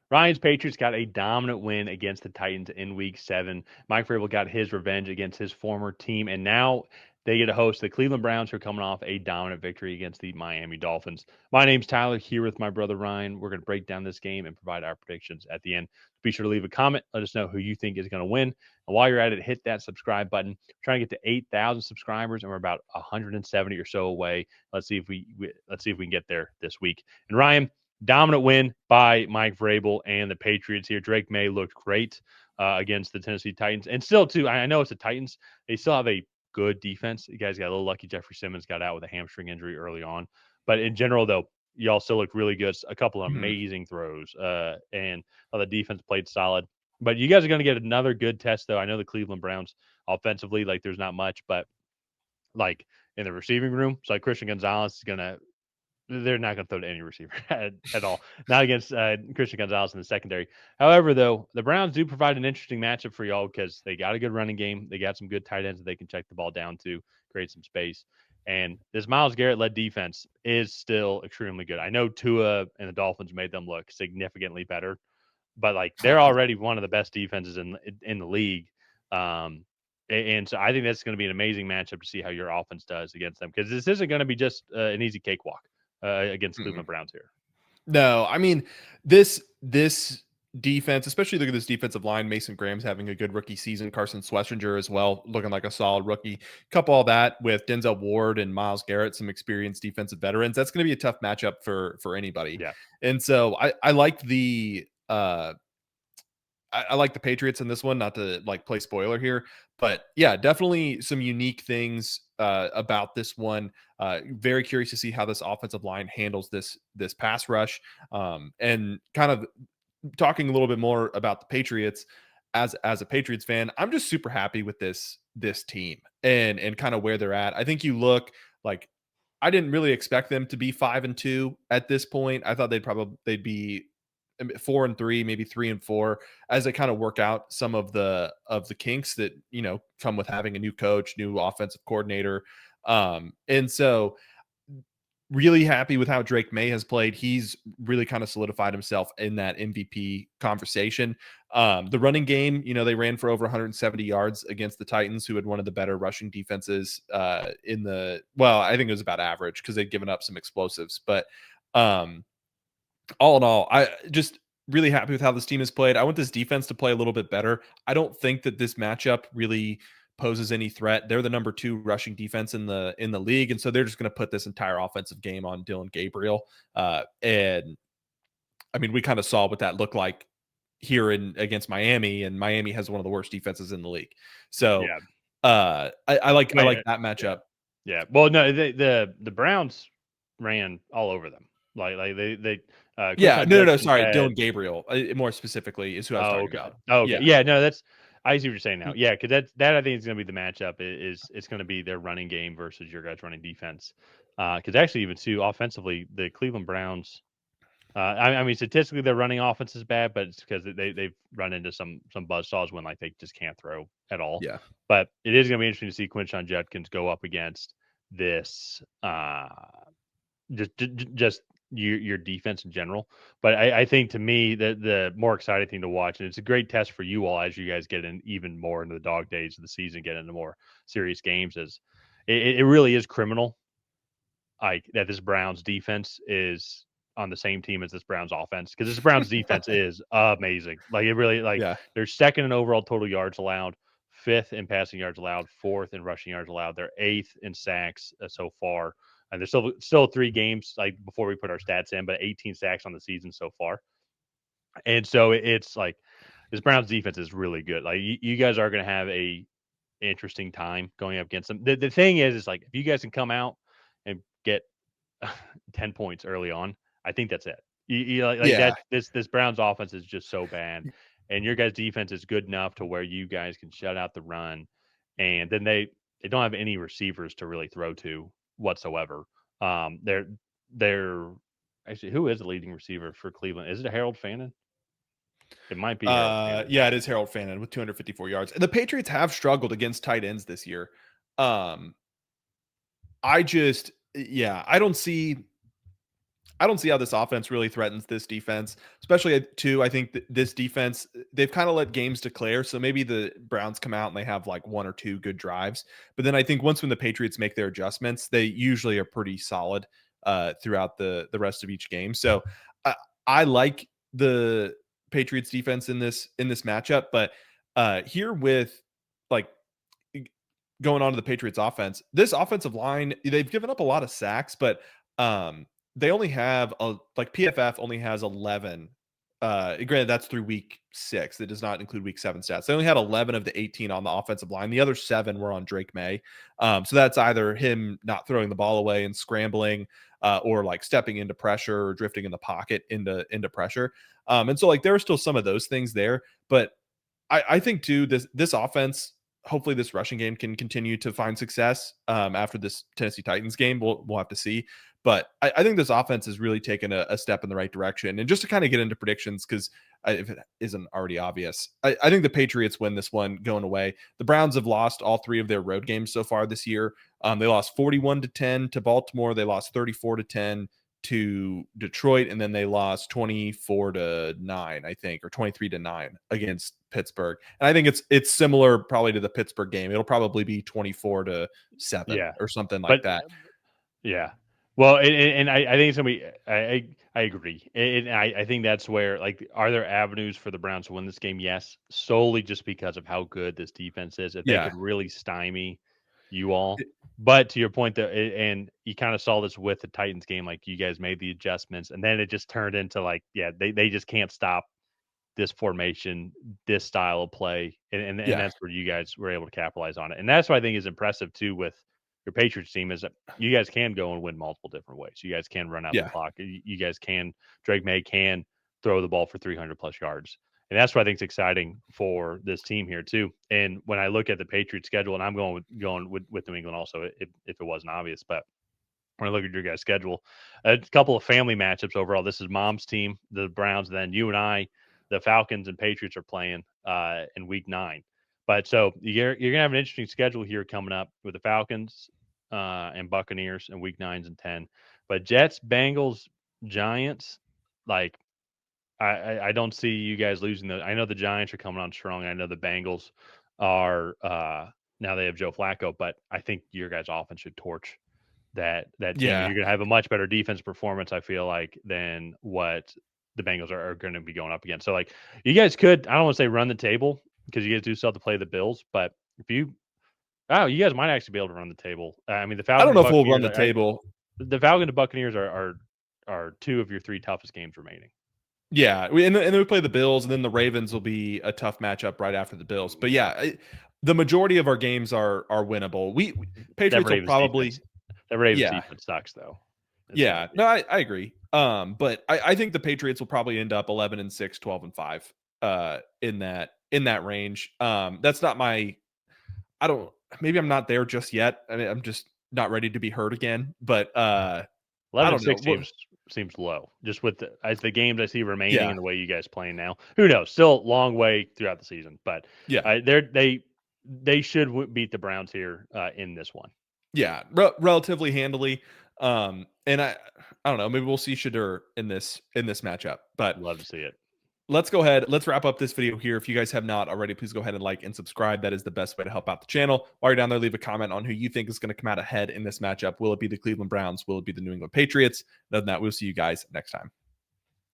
Ryan's Patriots got a dominant win against the Titans in Week 7. Mike Vrabel got his revenge against his former team, and now they get to host the Cleveland Browns, who are coming off a dominant victory against the Miami Dolphins. My name's Tyler, here with my brother Ryan. We're going to break down this game and provide our predictions at the end. Be sure to leave a comment. Let us know who you think is going to win. And while you're at it, hit that subscribe button. We're trying to get to 8,000 subscribers, and we're about 170 or so away. Let's see if we can get there this week. And Ryan, dominant win by Mike Vrabel and the Patriots here. Drake Maye looked great against the Tennessee Titans. And still, too, I know it's the Titans. They still have a good defense. You guys got a little lucky. Jeffrey Simmons got out with a hamstring injury early on. But in general, though, y'all still look really good. A couple of amazing throws. And the defense played solid. But you guys are going to get another good test, though. I know the Cleveland Browns offensively, like, there's not much. But, like, in the receiving room, it's like Christian Gonzalez is going to they're not going to throw to any receiver at all. Not against Christian Gonzalez in the secondary. However, though, the Browns do provide an interesting matchup for y'all because they got a good running game. They got some good tight ends that they can check the ball down to, create some space. And this Myles Garrett-led defense is still extremely good. I know Tua and the Dolphins made them look significantly better, but like they're already one of the best defenses in the league. And so I think that's going to be an amazing matchup to see how your offense does against them because this isn't going to be just an easy cakewalk against Cleveland Browns here. No, I mean this defense, especially look at this defensive line. Mason Graham's having a good rookie season. Carson Schlesinger as well, looking like a solid rookie. Couple all that with Denzel Ward and Myles Garrett, some experienced defensive veterans. That's going to be a tough matchup for anybody. Yeah. And so I like the I like the Patriots in this one, not to like play spoiler here, but yeah, definitely some unique things about this one. Very curious to see how this offensive line handles this pass rush, and kind of talking a little bit more about the Patriots. As a Patriots fan, I'm just super happy with this team and kind of where they're at. I think you look like I didn't really expect them to be 5-2 at this point. I thought they'd be 4-3, maybe 3-4, as they kind of work out some of the kinks that come with having a new coach, new offensive coordinator, and so really happy with how Drake Maye has played. He's really kind of solidified himself in that MVP conversation. The running game, they ran for over 170 yards against the Titans, who had one of the better rushing defenses I think it was about average because they'd given up some explosives, but all in all, I just really happy with how this team has played. I want this defense to play a little bit better. I don't think that this matchup really poses any threat. They're the number 2 rushing defense in the league, and so they're just going to put this entire offensive game on Dylan Gabriel. And I mean, we kind of saw what that looked like here against Miami, and Miami has one of the worst defenses in the league. So I like that matchup. Yeah. Well, no, the Browns ran all over them. Like they Sorry, Dylan Gabriel, more specifically, is who I was talking about. Oh, okay. Yeah, no, that's I see what you're saying now. Yeah, because that I think is going to be the matchup. It's going to be their running game versus your guys' running defense. Because actually, even too offensively, the Cleveland Browns. I mean, statistically, their running offense is bad, but it's because they've run into some buzzsaws when like they just can't throw at all. Yeah. But it is going to be interesting to see Quinshon Judkins go up against this. Just your defense in general. But I think to me the more exciting thing to watch, and it's a great test for you all as you guys get in even more into the dog days of the season, get into more serious games, is it really is criminal like that this Browns defense is on the same team as this Browns offense, because this Browns defense is amazing. Like it really they're second in overall total yards allowed, 5th in passing yards allowed, 4th in rushing yards allowed. They're 8th in sacks so far. And there's still 3 games like before we put our stats in, but 18 sacks on the season so far. And so it's like this Browns defense is really good. Like you guys are going to have a interesting time going up against them. The thing is like if you guys can come out and get 10 points early on, I think that's it. This Browns offense is just so bad, and your guys' defense is good enough to where you guys can shut out the run, and then they don't have any receivers to really throw to whatsoever. They're actually, who is the leading receiver for Cleveland? Is it Harold Fannin? It might be. Yeah, it is Harold Fannin with 254 yards. And the Patriots have struggled against tight ends this year. I don't see. I don't see how this offense really threatens this defense, especially too. I think this defense, they've kind of let games declare. So maybe the Browns come out and they have like one or two good drives. But then I think once when the Patriots make their adjustments, they usually are pretty solid throughout the rest of each game. So I like the Patriots defense in this matchup. But here with like going on to the Patriots offense, this offensive line, they've given up a lot of sacks, but they only have like PFF only has 11. Granted, that's through week 6. It does not include week 7 stats. They only had 11 of the 18 on the offensive line. The other 7 were on Drake Maye. So that's either him not throwing the ball away and scrambling, or like stepping into pressure or drifting in the pocket into pressure. And so like there are still some of those things there, but I think too this offense, hopefully this rushing game can continue to find success after this Tennessee Titans game. We'll have to see. But I think this offense has really taken a step in the right direction. And just to kind of get into predictions, because if it isn't already obvious, I think the Patriots win this one going away. The Browns have lost all 3 of their road games so far this year. They lost 41-10 to Baltimore. They lost 34-10 to Detroit, and then they lost 24-9, I think, or 23-9 against Pittsburgh. And I think it's similar probably to the Pittsburgh game. It'll probably be 24-7 or something like that. Yeah. Well, and I think it's gonna be. I agree, and I think that's where, like, are there avenues for the Browns to win this game? Yes, solely just because of how good this defense is. If they could really stymie you all, but to your point, that and you kind of saw this with the Titans game, like you guys made the adjustments, and then it just turned into like, yeah, they just can't stop this formation, this style of play, and that's where you guys were able to capitalize on it, and that's what I think is impressive too with your Patriots team, is that you guys can go and win multiple different ways. You guys can run out the clock. You guys can, Drake Maye can throw the ball for 300 plus yards. And that's what I think is exciting for this team here too. And when I look at the Patriots schedule, and I'm going with New England also, if it wasn't obvious, but when I look at your guys' schedule, a couple of family matchups overall. This is Mom's team, the Browns, and then you and I, the Falcons and Patriots are playing in week 9. But so you're gonna have an interesting schedule here coming up with the Falcons and Buccaneers in week 9s and 10. But Jets, Bengals, Giants, like I don't see you guys losing those. I know the Giants are coming on strong. I know the Bengals are now they have Joe Flacco, but I think your guys' offense should torch that team. You're going to have a much better defense performance, I feel like, than what the Bengals are going to be going up against. So, like, you guys could, I don't want to say run the table, because you guys do still have to play the Bills, but if you guys might actually be able to run the table. I mean, the Falcons. I don't know if we'll run the table. The Falcons and Buccaneers are 2 of your 3 toughest games remaining. Yeah, and then we play the Bills, and then the Ravens will be a tough matchup right after the Bills. But yeah, the majority of our games are winnable. Patriots will probably. That Ravens defense sucks, though. No, I agree. But I think the Patriots will probably end up 11-6, 12-5, in that range. That's not my. Maybe I'm not there just yet. I mean, I'm just not ready to be hurt again. But 11-6 seems low, just with as the games I see remaining and the way you guys playing now. Who knows? Still long way throughout the season, but they should beat the Browns here in this one. Yeah, relatively handily. And I don't know. Maybe we'll see Shadur in this matchup. But love to see it. Let's go ahead. Let's wrap up this video here. If you guys have not already, please go ahead and like and subscribe. That is the best way to help out the channel. While you're down there, leave a comment on who you think is going to come out ahead in this matchup. Will it be the Cleveland Browns? Will it be the New England Patriots? Other than that, we'll see you guys next time.